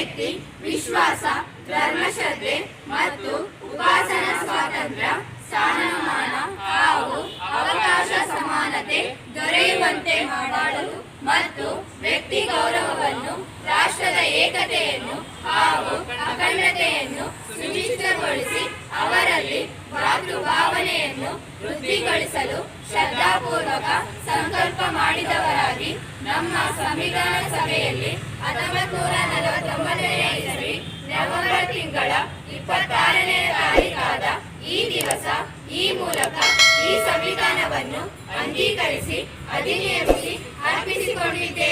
ಅಭಿವ್ಯಕ್ತಿ, ವಿಶ್ವಾಸ, ಧರ್ಮಶ್ರದ್ಧೆ ಮತ್ತು ಉಪಾಸನಾ ಸ್ವಾತಂತ್ರ್ಯ, ಸ್ಥಾನಮಾನ ಹಾಗೂ ಅವಕಾಶ ಸಮಾನತೆ ದೊರೆಯುವಂತೆ ಮಾಡಲು ಮತ್ತು ವ್ಯಕ್ತಿ ಗೌರವವನ್ನು, ರಾಷ್ಟ್ರದ ಏಕತೆಯನ್ನು ಹಾಗೂ ಅಖಂಡತೆಯನ್ನು ಸುನಿಶ್ಚಿತಗೊಳಿಸಿ ಅವರಲ್ಲಿ ಭಾವನೆಯನ್ನು ವೃದ್ಧಿಗೊಳಿಸಲು ಶ್ರದ್ಧಾಪೂರ್ವಕ ಸಂಕಲ್ಪ ಮಾಡಿದವರಾಗಿ ನಮ್ಮ ಸಂವಿಧಾನ ಸಭೆಯಲ್ಲಿ 1949ನೇ ಇಸವಿ ನವೆಂಬರ್ ತಿಂಗಳ 26ನೇ ತಾರೀಖಾದ ಈ ದಿವಸ ಈ ಮೂಲಕ ಈ ಸಂವಿಧಾನವನ್ನು ಅಂಗೀಕರಿಸಿ ಅಧಿನಿಯಮಿಸಿ ಅರ್ಪಿಸಿಕೊಂಡಿದ್ದೇವೆ.